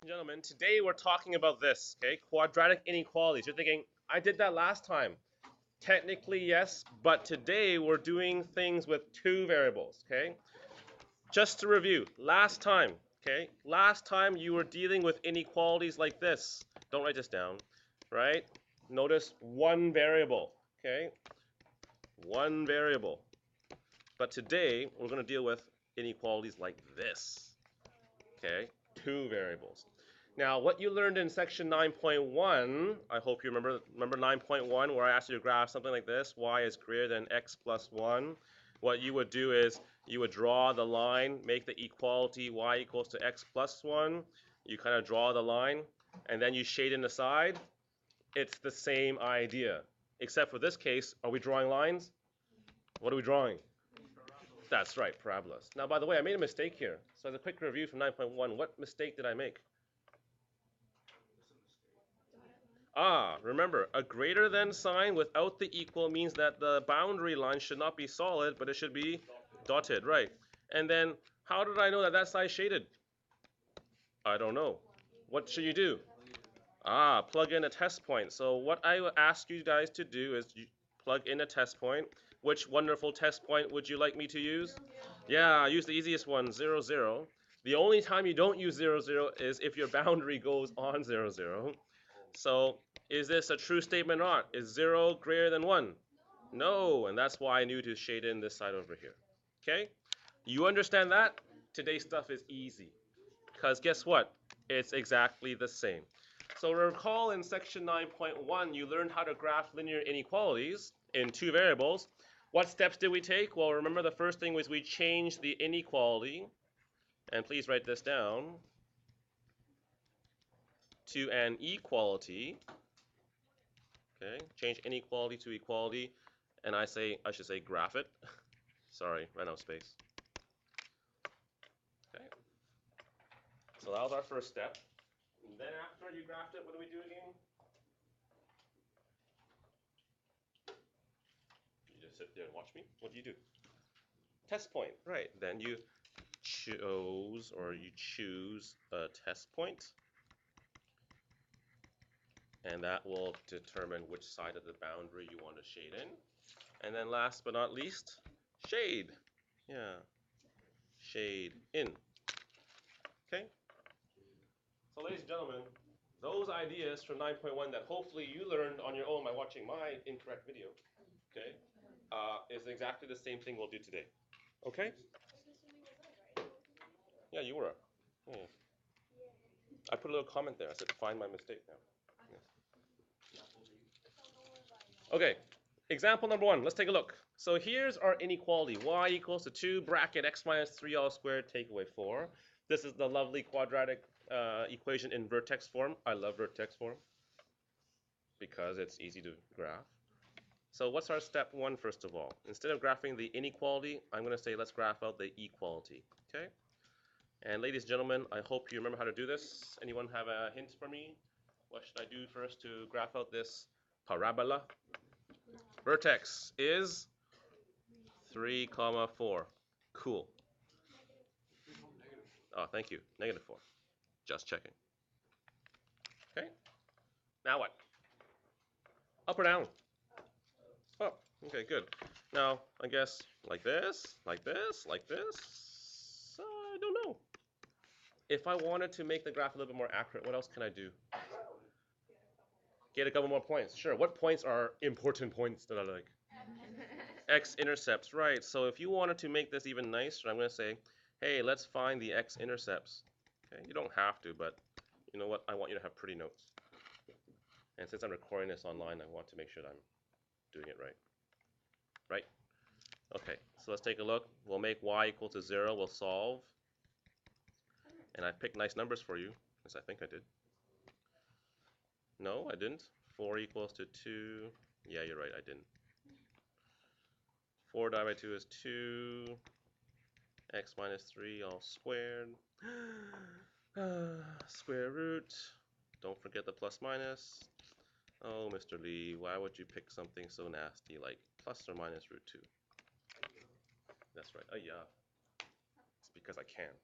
Gentlemen, today we're talking about this, okay? Quadratic inequalities. You're thinking, I did that last time. Technically, yes, but today we're doing things with two variables, okay? Just to review, last time, okay? Last time you were dealing with inequalities like this. Don't write this down, right? Notice one variable, okay? One variable. But today we're going to deal with inequalities like this, okay? Two variables. Now, what you learned in section 9.1, I hope you remember 9.1 where I asked you to graph something like this, y is greater than x plus 1. What you would do is you would draw the line, make the equality y equals to x plus 1. You kind of draw the line, and then you shade in the side. It's the same idea, except for this case, are we drawing lines? What are we drawing? That's right, parabolas. Now, by the way, I made a mistake here. So as a quick review from 9.1, what mistake did I make? Remember, a greater than sign without the equal means that the boundary line should not be solid, but it should be dotted, right? And then, how did I know that that side's shaded? I don't know. What should you do? Plug in a test point. So what I will ask you guys to do is you plug in a test point. Which wonderful test point would you like me to use? Yeah, use the easiest one, 0, 0. The only time you don't use 0, 0 is if your boundary goes on 0, 0. So is this a true statement or not? Is 0 greater than 1? No, and that's why I knew to shade in this side over here. Okay? You understand that? Today's stuff is easy. Because guess what? It's exactly the same. So recall in section 9.1, you learned how to graph linear inequalities in two variables. What steps did we take? Well, remember the first thing was we changed the inequality, and please write this down, to an equality. Okay, change inequality to equality, and I should say graph it. Sorry, ran out of space. Okay, so that was our first step. And then after you graphed it, what do we do again? You just sit there and watch me. What do you do? Test point, right? Then you choose a test point, and that will determine which side of the boundary you want to shade in. And then last but not least, shade. Yeah, shade in. Okay? So ladies and gentlemen, those ideas from 9.1 that hopefully you learned on your own by watching my incorrect video, okay, is exactly the same thing we'll do today. Okay? Yeah, you were. Yeah. I put a little comment there. I said, find my mistake now. Yes. Okay, example number 1. Let's take a look. So here's our inequality. Y equals to 2 bracket x minus 3 all squared take away 4. This is the lovely quadratic equation in vertex form. I love vertex form because it's easy to graph. So what's our step 1 first of all? Instead of graphing the inequality, I'm going to say let's graph out the equality. Okay? And ladies and gentlemen, I hope you remember how to do this. Anyone have a hint for me? What should I do first to graph out this parabola? Vertex is 3, 4. Cool. Oh, thank you. -4. Just checking. Okay. Now what? Up or down? Oh, okay, good. Now, I guess like this, like this, like this. I don't know. If I wanted to make the graph a little bit more accurate, what else can I do? Get a couple more points. Sure. What points are important points that I like? X-intercepts, right. So if you wanted to make this even nicer, I'm going to say, hey, let's find the x-intercepts. Okay, you don't have to, but you know what? I want you to have pretty notes. And since I'm recording this online, I want to make sure that I'm doing it right. Right? Okay, so let's take a look. We'll make y equal to 0. We'll solve. And I picked nice numbers for you, as I think I did. No, I didn't. 4 equals to 2. Yeah, you're right, I didn't. 4 divided by 2 is 2. X minus 3 all squared. Square root. Don't forget the plus minus. Oh, Mr. Lee, why would you pick something so nasty like plus or minus root 2? That's right. Oh, yeah. It's because I can.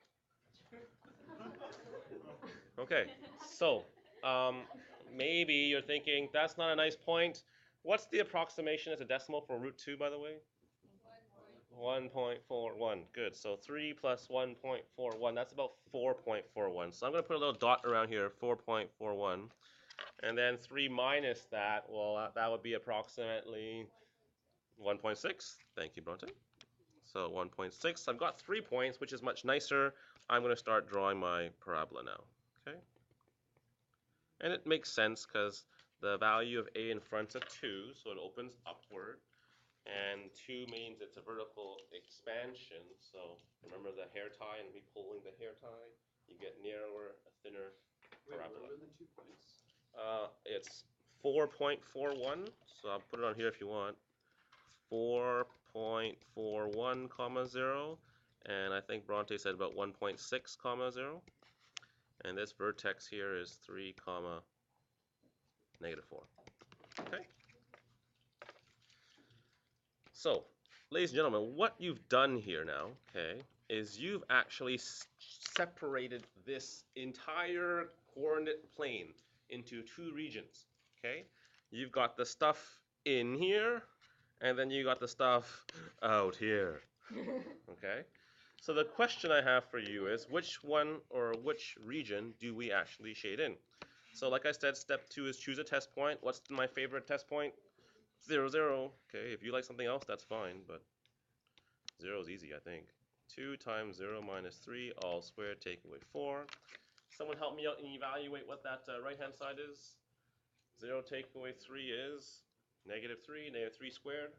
Okay, so maybe you're thinking that's not a nice point. What's the approximation as a decimal for root 2, by the way? 1.41. Good. So 3 plus 1.41, that's about 4.41. So I'm going to put a little dot around here, 4.41. And then 3 minus that, well, that would be approximately 1.6. Thank you, Bronte. So 1.6. I've got 3 points, which is much nicer. I'm going to start drawing my parabola now. Okay. And it makes sense because the value of a in front's a 2, so it opens upward. And 2 means it's a vertical expansion. So remember the hair tie and me pulling the hair tie? You get narrower, a thinner parabola. What are the 2 points? It's 4.41. So I'll put it on here if you want. 4.41 comma 0. And I think Bronte said about 1.6 comma 0. And this vertex here is 3 comma negative 4. Okay. So, ladies and gentlemen, what you've done here now, okay, is you've actually separated this entire coordinate plane into 2 regions, okay? You've got the stuff in here, and then you got the stuff out here, okay? So the question I have for you is, which one or which region do we actually shade in? So like I said, step 2 is choose a test point. What's my favorite test point? 0, 0. Okay, if you like something else, that's fine, but 0 is easy, I think. 2 times 0 minus 3, all squared, take away 4. Someone help me out and evaluate what that right-hand side is. 0 take away 3 is negative 3, negative 3 squared.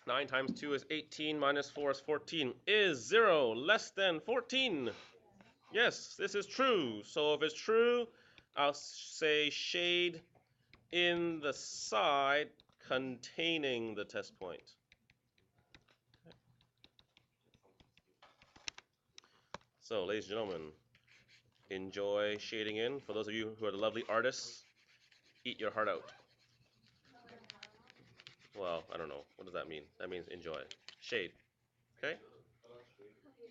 9 times 2 is 18, minus 4 is 14. Is 0 less than 14? Yes, this is true. So if it's true, I'll say shade in the side containing the test point. Okay. So, ladies and gentlemen, enjoy shading in. For those of you who are the lovely artists, eat your heart out. Well, I don't know. What does that mean? That means enjoy. Shade. Okay?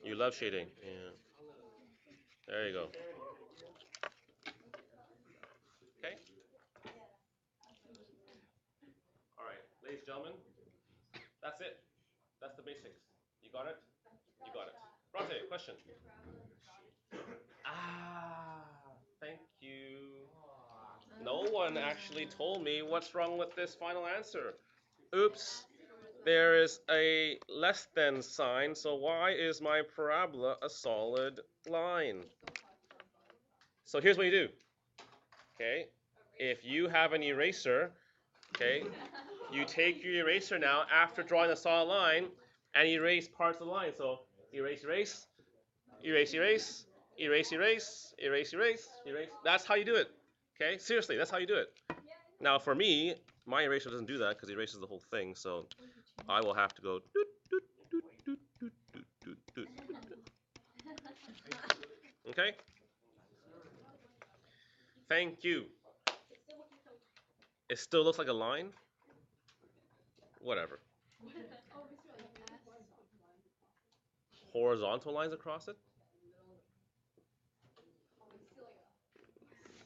You love shading. Yeah. There you go. Okay? All right, ladies and gentlemen, that's it. That's the basics. You got it? You got it. Bronte, question. Thank you. No one actually told me what's wrong with this final answer. Oops. There is a less than sign, so why is my parabola a solid line? So here's what you do. Okay? If you have an eraser, okay, you take your eraser now after drawing a solid line and erase parts of the line. So erase, erase, erase, erase, erase, erase, erase, erase, erase. That's how you do it. Okay? Seriously, that's how you do it. Now for me, my eraser doesn't do that because it erases the whole thing. So I will have to go doot, doot, doot, doot, doot, doot, doot, doot, doot. Okay? Thank you. It still looks like a line? Whatever. Horizontal lines across it?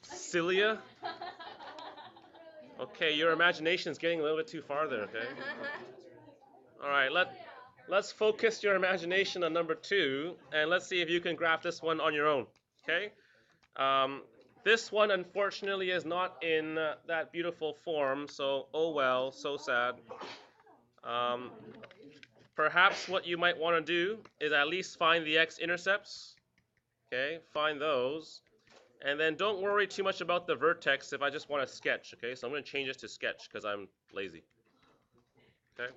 Cilia? Okay, your imagination is getting a little bit too far there, okay? All right, let's focus your imagination on number 2, and let's see if you can graph this one on your own, okay? This one, unfortunately, is not in that beautiful form, so oh well, so sad. Perhaps what you might want to do is at least find the x-intercepts, okay? Find those. And then don't worry too much about the vertex if I just want to sketch, okay? So I'm going to change this to sketch because I'm lazy. Okay?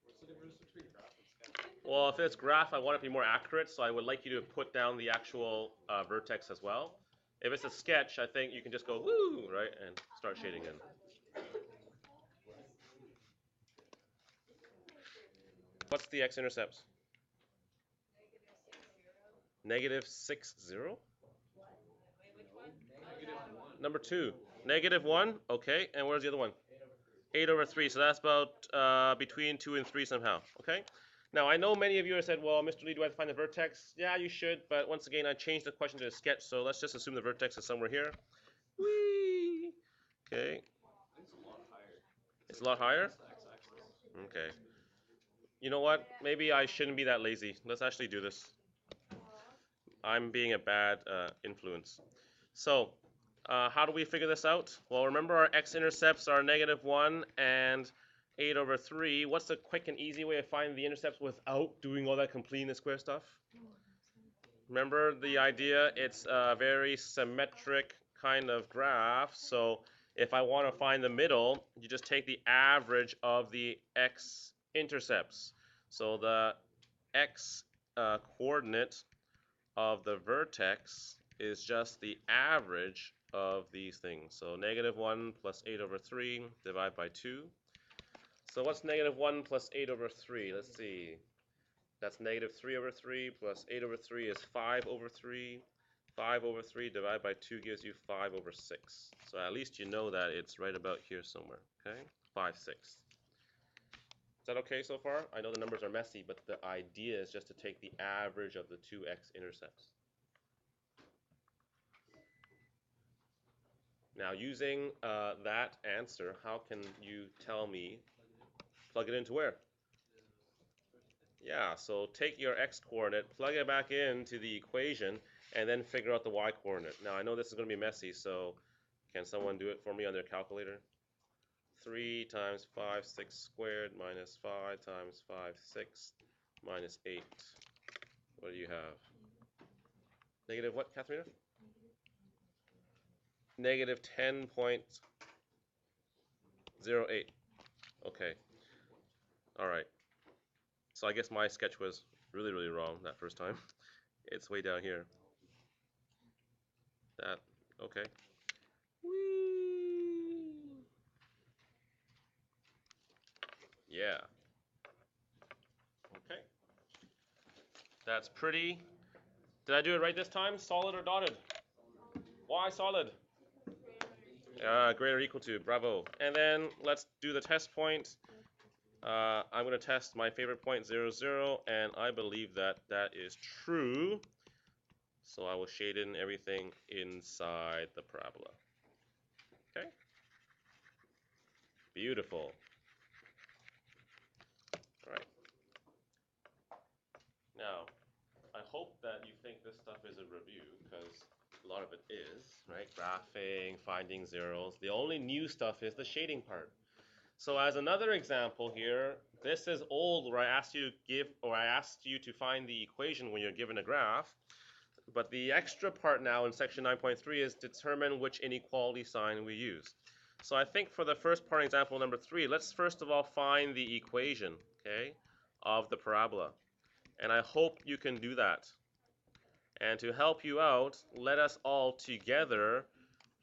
What's the difference between graph and sketch? Well, if it's graph, I want it to be more accurate, so I would like you to put down the actual vertex as well. If it's a sketch, I think you can just go, woo, right, and start shading in. What's the x-intercepts? Negative 6, 0? Number 2. Negative 1, okay, and where's the other one? 8 over 3, so that's about between 2 and 3 somehow, okay? Now, I know many of you have said, well, Mr. Lee, do I have to find the vertex? Yeah, you should, but once again, I changed the question to a sketch, so let's just assume the vertex is somewhere here. Whee! Okay. It's a lot higher. It's a lot higher? It's the x-axis. Okay. You know what? Maybe I shouldn't be that lazy. Let's actually do this. I'm being a bad influence. So, how do we figure this out? Well, remember our x-intercepts are -1 and 8 over 3. What's the quick and easy way of finding the intercepts without doing all that completing the square stuff? Remember the idea? It's a very symmetric kind of graph. So if I want to find the middle, you just take the average of the x-intercepts. So the x coordinate of the vertex is just the average of these things. So -1 plus 8 over 3 divided by 2. So what's -1 plus 8 over 3? Let's see. That's -3 over 3 plus 8 over 3 is 5 over 3. 5 over 3 divided by 2 gives you 5 over 6. So at least you know that it's right about here somewhere, okay? 5/6. Is that okay so far? I know the numbers are messy, but the idea is just to take the average of the two x-intercepts. Now, using that answer, how can you tell me, plug it into where? Yeah, so take your x-coordinate, plug it back into the equation, and then figure out the y-coordinate. Now, I know this is going to be messy, so can someone do it for me on their calculator? 3 times 5/6 squared minus 5 times 5/6 minus 8. What do you have? Negative what, Katharina? Negative 10.08. Okay. All right. So I guess my sketch was really, really wrong that first time. It's way down here. That, okay. Whee! Yeah. Okay. That's pretty. Did I do it right this time? Solid or dotted? Why solid? Greater or equal to. Bravo. And then let's do the test point. I'm going to test my favorite point, 0, 0, and I believe that that is true. So I will shade in everything inside the parabola. Okay? Beautiful. All right. Now, I hope that you think this stuff is a review, because a lot of it is, right? Graphing, finding zeros. The only new stuff is the shading part. So as another example here, this is old where I asked you to find the equation when you're given a graph. But the extra part now in section 9.3 is determine which inequality sign we use. So I think for the first part, example number 3, let's first of all find the equation, okay, of the parabola. And I hope you can do that. And to help you out, let us all together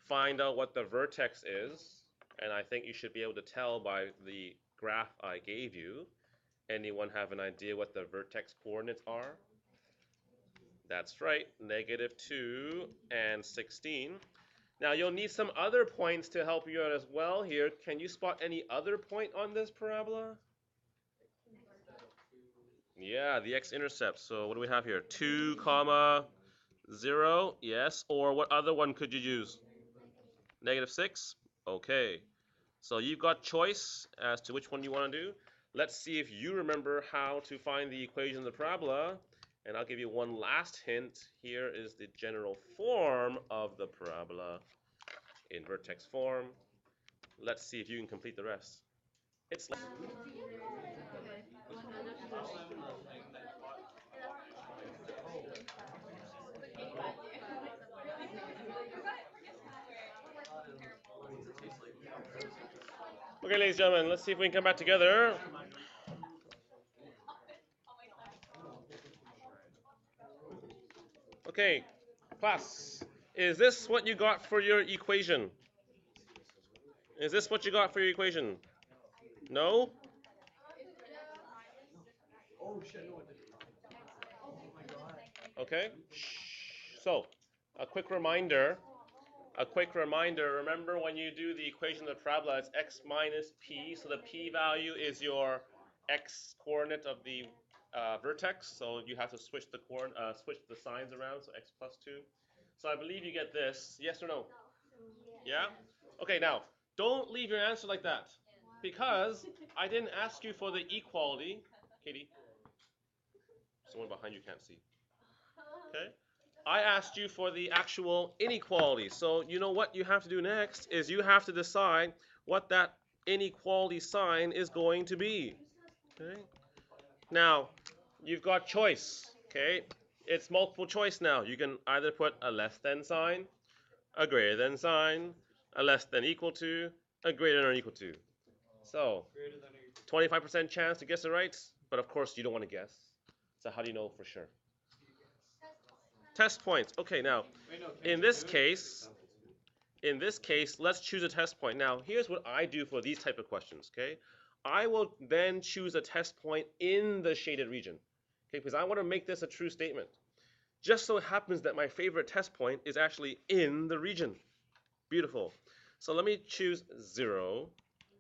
find out what the vertex is. And I think you should be able to tell by the graph I gave you. Anyone have an idea what the vertex coordinates are? That's right, -2 and 16. Now you'll need some other points to help you out as well here. Can you spot any other point on this parabola? Yeah, the x-intercepts. So what do we have here? 2, 0, yes. Or what other one could you use? -6? Okay. So you've got choice as to which one you want to do. Let's see if you remember how to find the equation of the parabola. And I'll give you one last hint. Here is the general form of the parabola in vertex form. Let's see if you can complete the rest. It's like okay, ladies and gentlemen, let's see if we can come back together. Okay, class, is this what you got for your equation? Is this what you got for your equation? No? Okay. So, a quick reminder. Remember when you do the equation of the parabola, it's x minus p. So the p value is your x coordinate of the vertex, so you have to switch the signs around, so x plus 2. So I believe you get this. Yes or no? Yeah? Okay, now, don't leave your answer like that. Because I didn't ask you for the equality. Katie, someone behind you can't see. Okay? I asked you for the actual inequality. So you know what you have to do next is you have to decide what that inequality sign is going to be. Okay? Now, you've got choice. Okay? It's multiple choice now. You can either put a less than sign, a greater than sign, a less than equal to, a greater than or equal to. So, 25% chance to guess it right, but of course you don't want to guess. So how do you know for sure? Test points. Okay, now, in this case, let's choose a test point. Now, here's what I do for these type of questions, okay? I will then choose a test point in the shaded region, okay? Because I want to make this a true statement. Just so it happens that my favorite test point is actually in the region. Beautiful. So let me choose 0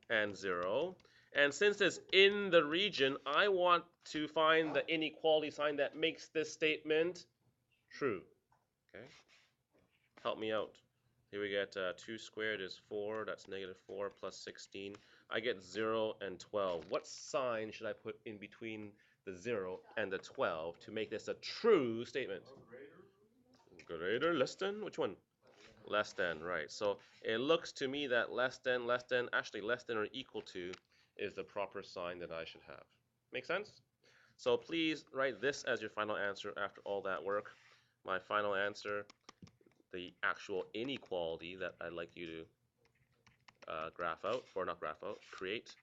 and 0. And since it's in the region, I want to find the inequality sign that makes this statement true. Okay? Help me out. Here we get 2 squared is 4. That's negative 4 plus 16. I get 0 and 12. What sign should I put in between the 0 and the 12 to make this a true statement? Greater, less than? Which one? Less than, right. So it looks to me that less than, actually less than or equal to is the proper sign that I should have. Make sense? So please write this as your final answer after all that work. My final answer, the actual inequality that I'd like you to graph out, or not graph out, create.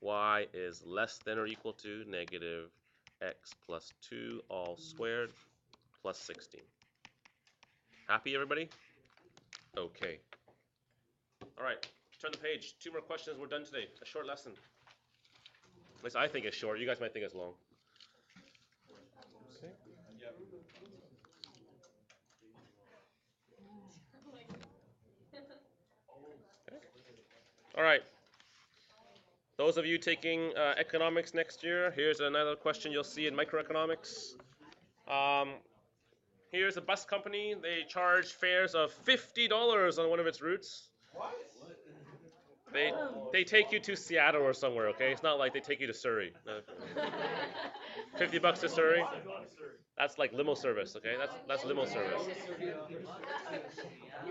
Y is less than or equal to negative x plus 2 all squared plus 16. Happy, everybody? Okay. All right, turn the page. 2 more questions. We're done today. A short lesson. At least I think it's short. You guys might think it's long. Okay. All right. Those of you taking economics next year, here's another question you'll see in microeconomics. Here's a bus company. They charge fares of $50 on one of its routes. What? They take you to Seattle or somewhere, okay? It's not like they take you to Surrey. $50 to Surrey. That's like limo service, okay? That's limo service.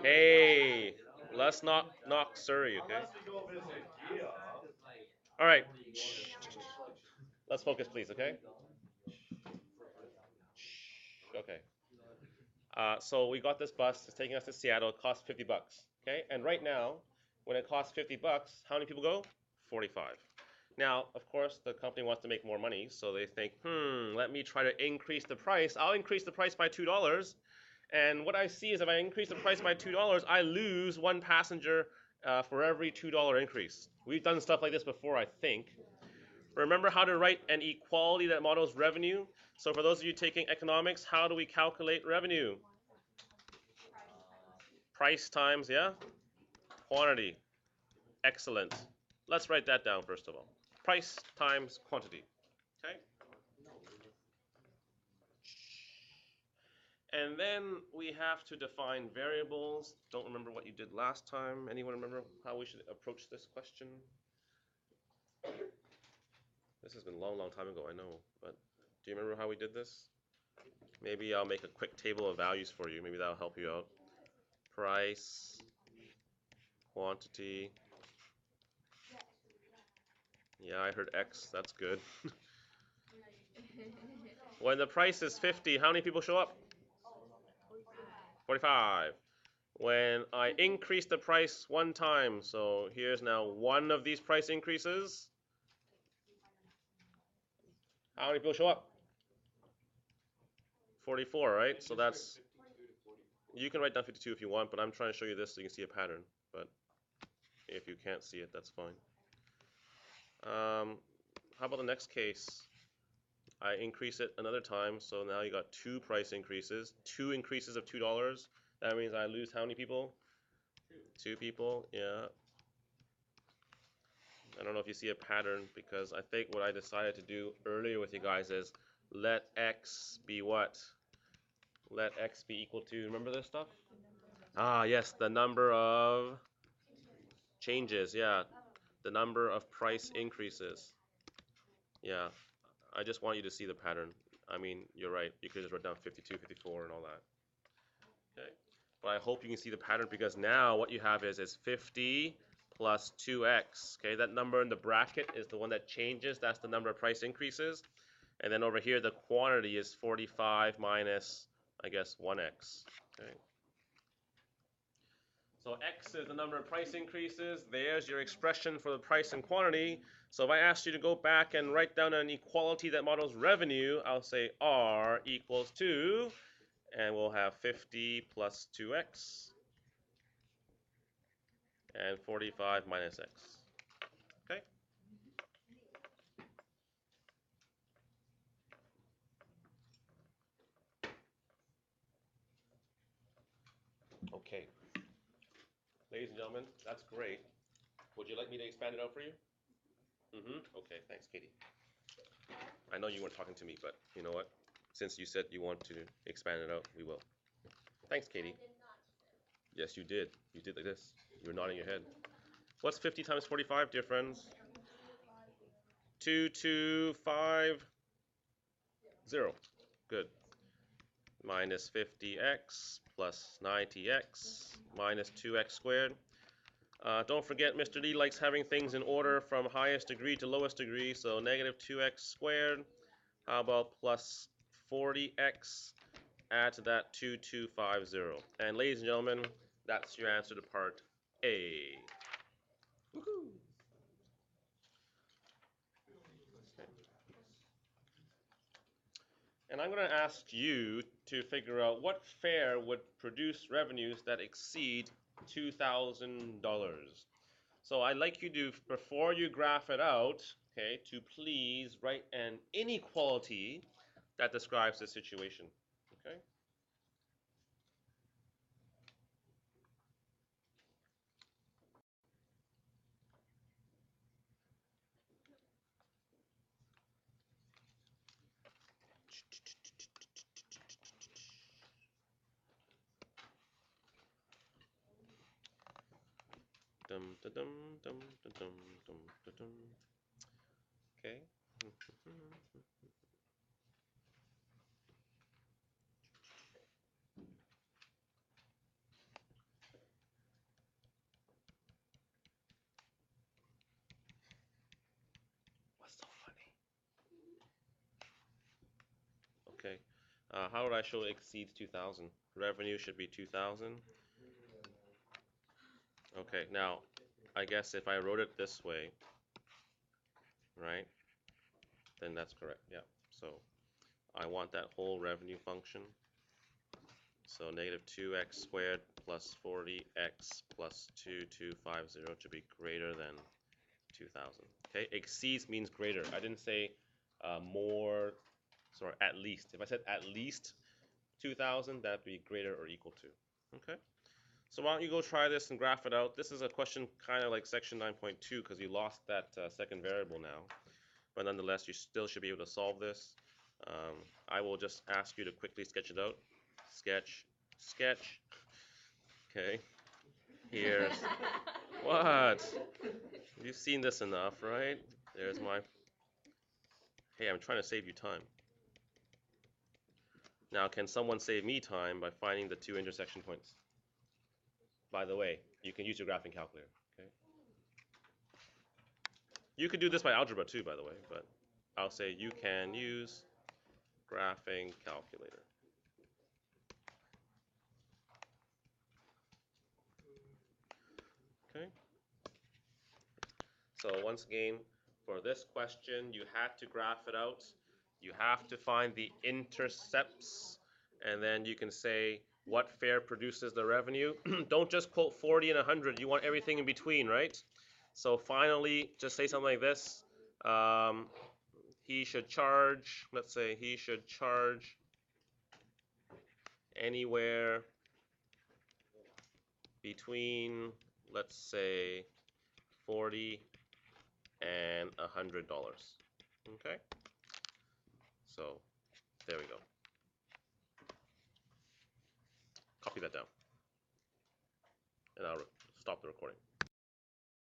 Hey, let's not knock Surrey, okay? All right. Let's focus, please, okay? Okay. So we got this bus. It's taking us to Seattle. It costs $50, okay? And right now, when it costs $50, how many people go? 45. Now, of course, the company wants to make more money, so they think, let me try to increase the price. I'll increase the price by $2. And what I see is if I increase the price by $2, I lose 1 passenger for every $2 increase. We've done stuff like this before, I think. Remember how to write an equality that models revenue? So for those of you taking economics, how do we calculate revenue? Price times, yeah? Quantity. Excellent. Let's write that down first of all. Price times quantity. Okay? And then we have to define variables. Don't remember what you did last time. Anyone remember how we should approach this question? This has been a long, long time ago, I know. But do you remember how we did this? Maybe I'll make a quick table of values for you. Maybe that'll help you out. Price, quantity. Yeah, I heard X. That's good. When the price is 50, how many people show up? 45. When I increase the price 1 time, so here's now 1 of these price increases. How many people show up? 44, right? So that's, you can write down 52 if you want, but I'm trying to show you this so you can see a pattern. But if you can't see it, that's fine. How about the next case? I increase it another time, so now you got 2 price increases, 2 increases of $2. That means I lose how many people? 2 people, yeah. I don't know if you see a pattern, because I think what I decided to do earlier with you guys is let x be what? Let x be equal to, remember this stuff? Ah, yes, the number of changes, yeah. The number of price increases. Yeah, I just want you to see the pattern. I mean, you're right. You could just write down 52, 54, and all that. Okay. But I hope you can see the pattern because now what you have is 50 plus 2x. Okay, that number in the bracket is the one that changes. That's the number of price increases. And then over here, the quantity is 45 minus, I guess, 1x. Okay. So x is the number of price increases. There's your expression for the price and quantity. So if I asked you to go back and write down an equality that models revenue, I'll say R equals 2, and we'll have 50 plus 2x, and 45 minus x. Okay? Okay. Ladies and gentlemen, that's great. Would you like me to expand it out for you? Okay, thanks, Katie. I know you weren't talking to me, but you know what? Since you said you want to expand it out, we will. Thanks, Katie. Yes, you did. You did like this. You were nodding your head. What's 50 times 45, dear friends? 2250. Good. Minus 50x plus 90x minus 2x squared. Don't forget, Mr. Lee likes having things in order from highest degree to lowest degree, so negative 2x squared. How about plus 40x? Add to that 2250. And ladies and gentlemen, that's your answer to part A. Woohoo! Okay. And I'm going to ask you to figure out what fair would produce revenues that exceed $2,000. So I'd like you to, before you graph it out, okay, to please write an inequality that describes the situation. Okay? Dum da dum dum da dum dum da dum. Okay. What's so funny? Okay. How would I show it exceeds 2,000? Revenue should be 2,000. Okay. Now, I guess if I wrote it this way, right? Then that's correct. Yeah. So I want that whole revenue function. So negative 2x squared plus 40x plus 2250 to be greater than 2,000. Okay, exceeds means greater. I didn't say more, sorry, at least. If I said at least 2,000, that'd be greater or equal to. Okay, so why don't you go try this and graph it out. This is a question kind of like section 9.2 because you lost that second variable now. But nonetheless, you still should be able to solve this. I will just ask you to quickly sketch it out. Sketch, sketch. Okay. Here's what? You've seen this enough, right? There's my. Hey, I'm trying to save you time. Now, can someone save me time by finding the two intersection points? By the way, you can use your graphing calculator. Okay. You could do this by algebra too, by the way, but I'll say you can use graphing calculator. Okay. So once again, for this question, you had to graph it out. You have to find the intercepts, and then you can say what fare produces the revenue. Don't just quote 40 and 100. You want everything in between, right? So finally, just say something like this. He should charge, let's say he should charge anywhere between, let's say, $40 and $100. Okay? So There we go. Copy that down. And I'll stop the recording.